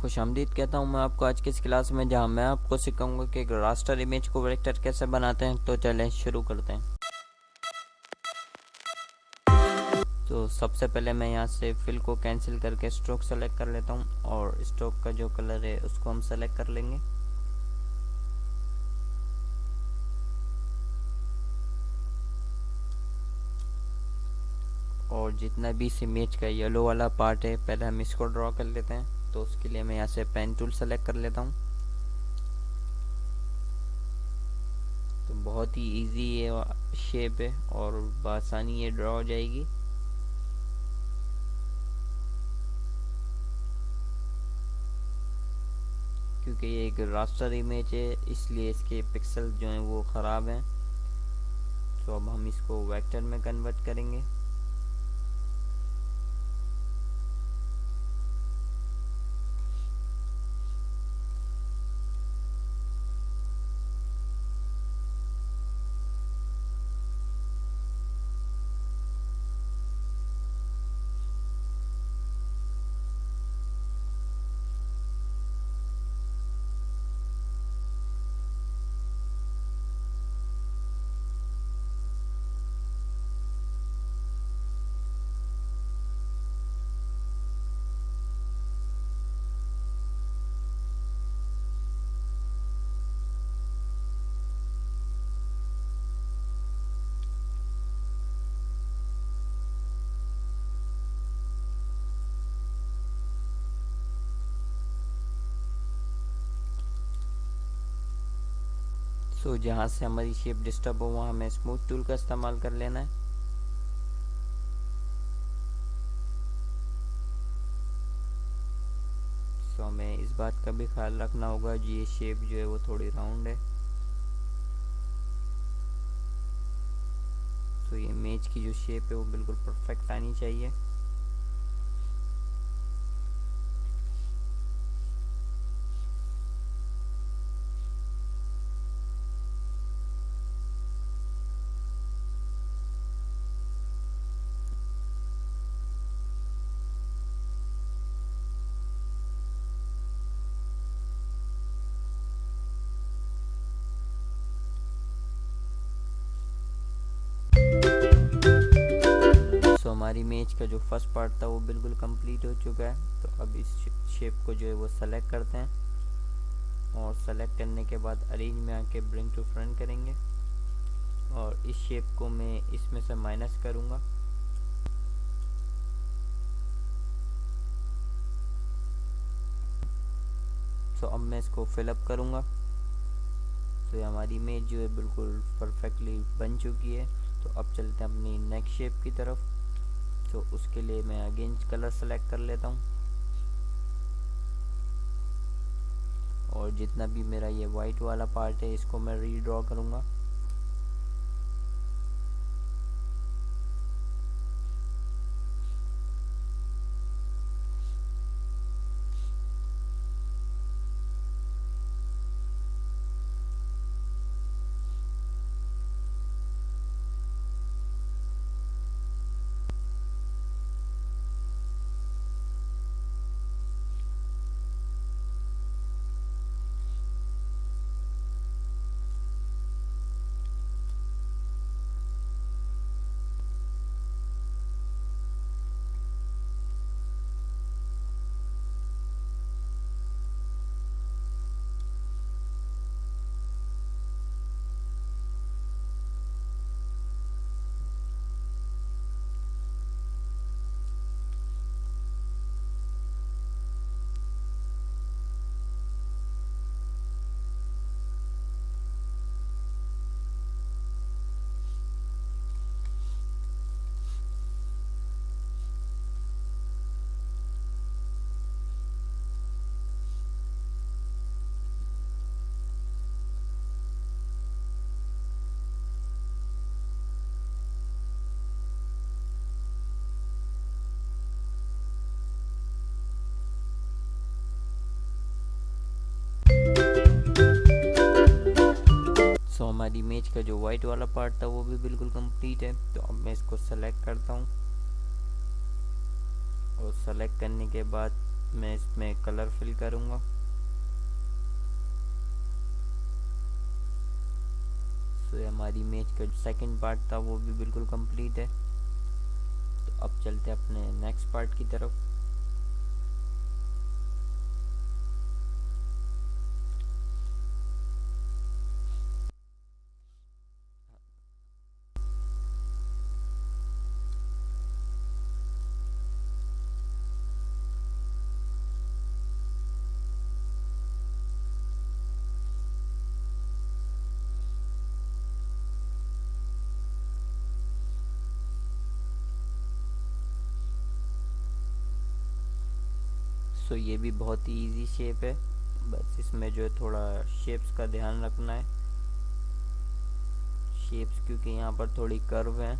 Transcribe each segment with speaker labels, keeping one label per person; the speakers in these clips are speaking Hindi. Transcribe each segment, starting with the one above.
Speaker 1: खुशामदीद कहता हूँ मैं आपको आज की इस क्लास में, जहाँ मैं आपको सिखाऊंगा कि एक रास्टर इमेज को वेक्टर कैसे बनाते हैं। तो चलें शुरू करते हैं। तो सबसे पहले मैं यहाँ से फिल को कैंसिल करके स्ट्रोक सेलेक्ट कर लेता हूँ और स्ट्रोक का जो कलर है उसको हम सेलेक्ट कर लेंगे। और जितना भी इस इमेज का येलो वाला पार्ट है पहले हम इसको ड्रॉ कर लेते हैं। तो उसके लिए मैं यहाँ से पेन टूल सेलेक्ट कर लेता हूँ। तो बहुत ही इजी ये शेप है और बआसानी ये ड्रॉ हो जाएगी। क्योंकि ये एक रास्टर इमेज है इसलिए इसके पिक्सल जो हैं वो ख़राब हैं। तो अब हम इसको वेक्टर में कन्वर्ट करेंगे। सो जहाँ से हमारी शेप डिस्टर्ब हो वहाँ हमें स्मूथ टूल का इस्तेमाल कर लेना है। सो हमें इस बात का भी ख्याल रखना होगा जी ये शेप जो है वो थोड़ी राउंड है। तो ये इमेज की जो शेप है वो बिल्कुल परफेक्ट आनी चाहिए। सो हमारी इमेज का जो फर्स्ट पार्ट था वो बिल्कुल कंप्लीट हो चुका है। तो अब इस शेप को जो है वो सेलेक्ट करते हैं और सेलेक्ट करने के बाद अरेंज में आके ब्रिंग टू फ्रंट करेंगे और इस शेप को मैं इसमें से माइनस करूँगा। तो अब मैं इसको फिलअप करूँगा। तो ये हमारी इमेज जो है बिल्कुल परफेक्टली बन चुकी है। तो अब चलते हैं अपनी नेक्स्ट शेप की तरफ। तो उसके लिए मैं अगेन कलर सेलेक्ट कर लेता हूँ और जितना भी मेरा ये वाइट वाला पार्ट है इसको मैं रीड्रॉ करूँगा। सो हमारी इमेज का जो वाइट वाला पार्ट था वो भी बिल्कुल कंप्लीट है। तो अब मैं इसको सेलेक्ट करता हूँ और सेलेक्ट करने के बाद मैं इसमें कलर फिल करूँगा। तो ये हमारी इमेज का जो सेकंड पार्ट था वो भी बिल्कुल कंप्लीट है। तो अब चलते हैं अपने नेक्स्ट पार्ट की तरफ। सो ये भी बहुत ही इजी शेप है, बस इसमें जो है थोड़ा शेप्स का ध्यान रखना है। शेप्स क्योंकि यहाँ पर थोड़ी कर्व है।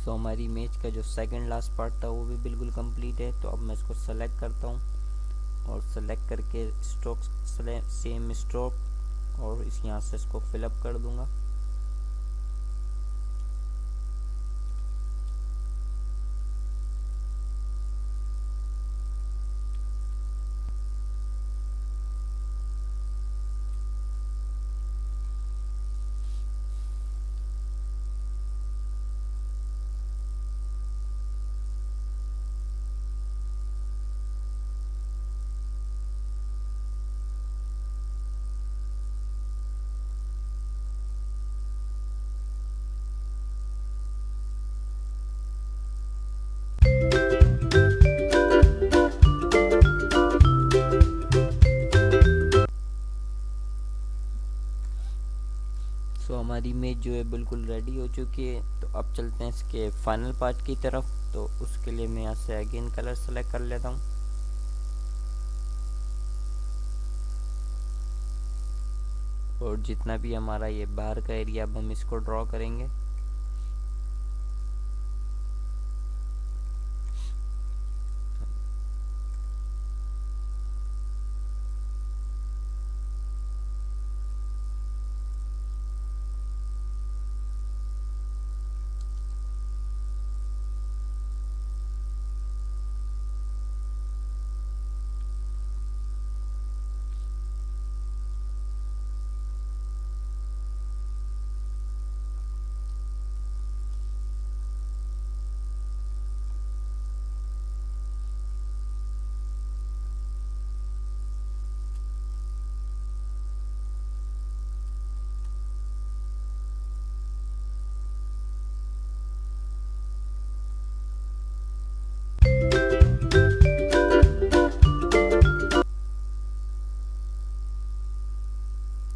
Speaker 1: सो हमारी इमेज का जो सेकंड लास्ट पार्ट था वो भी बिल्कुल कंप्लीट है। तो अब मैं इसको सेलेक्ट करता हूँ और सेलेक्ट करके स्ट्रोक सेम स्ट्रोक और इस यहाँ से इसको फिलअप कर दूंगा। सो हमारी इमेज जो है बिल्कुल रेडी हो चुकी है। तो अब चलते हैं इसके फाइनल पार्ट की तरफ। तो उसके लिए मैं यहाँ से अगेन कलर सेलेक्ट कर लेता हूँ और जितना भी हमारा ये बाहर का एरिया अब हम इसको ड्रॉ करेंगे।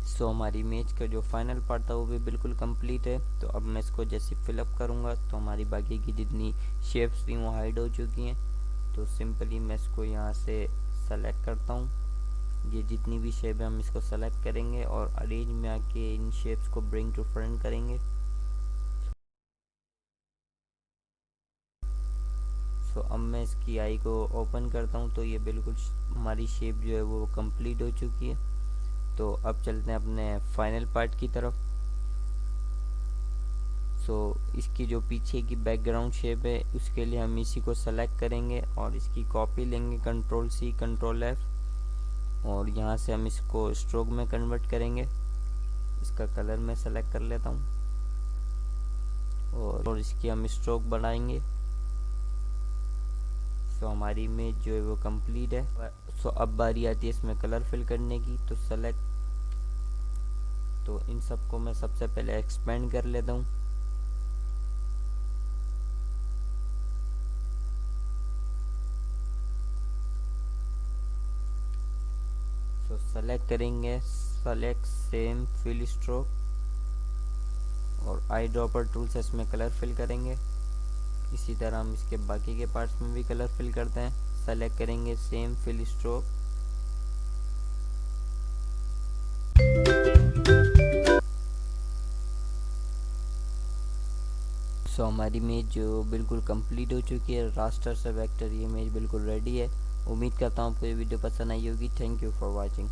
Speaker 1: सो हमारी इमेज का जो फाइनल पार्ट था वो भी बिल्कुल कंप्लीट है। तो अब मैं इसको जैसे फिलअप करूँगा तो हमारी बाकी की जितनी शेप्स थी वो हाइड हो चुकी हैं। तो सिंपली मैं इसको यहाँ से सेलेक्ट करता हूँ। ये जितनी भी शेप है हम इसको सेलेक्ट करेंगे और अरेंज में आके इन शेप्स को ब्रिंग टू फ्रंट करेंगे। सो अब मैं इसकी आई को ओपन करता हूँ तो ये बिल्कुल हमारी शेप जो है वो कंप्लीट हो चुकी है। तो अब चलते हैं अपने फाइनल पार्ट की तरफ। सो इसकी जो पीछे की बैकग्राउंड शेप है उसके लिए हम इसी को सेलेक्ट करेंगे और इसकी कॉपी लेंगे कंट्रोल सी कंट्रोल एफ और यहाँ से हम इसको स्ट्रोक में कन्वर्ट करेंगे। इसका कलर मैं सेलेक्ट कर लेता हूँ। और इसकी हम स्ट्रोक बढ़ाएंगे। सो हमारी इमेज जो है वो कंप्लीट है। सो अब बारी आती है इसमें कलर फिल करने की। तो सेलेक्ट, तो इन सबको मैं सबसे पहले एक्सपेंड कर लेता हूँ। सो सेलेक्ट करेंगे, सेलेक्ट सेम फिल स्ट्रोक और आई ड्रॉपर टूल से इसमें कलर फिल करेंगे। इसी तरह हम इसके बाकी के पार्ट्स में भी कलर फिल करते हैं। सेलेक्ट करेंगे सेम फिल स्ट्रोक, सो हमारी इमेज जो बिल्कुल कंप्लीट हो चुकी है। रास्टर से वेक्टर ये इमेज बिल्कुल रेडी है। उम्मीद करता हूँ आपको ये वीडियो पसंद आई होगी। Thank you for watching.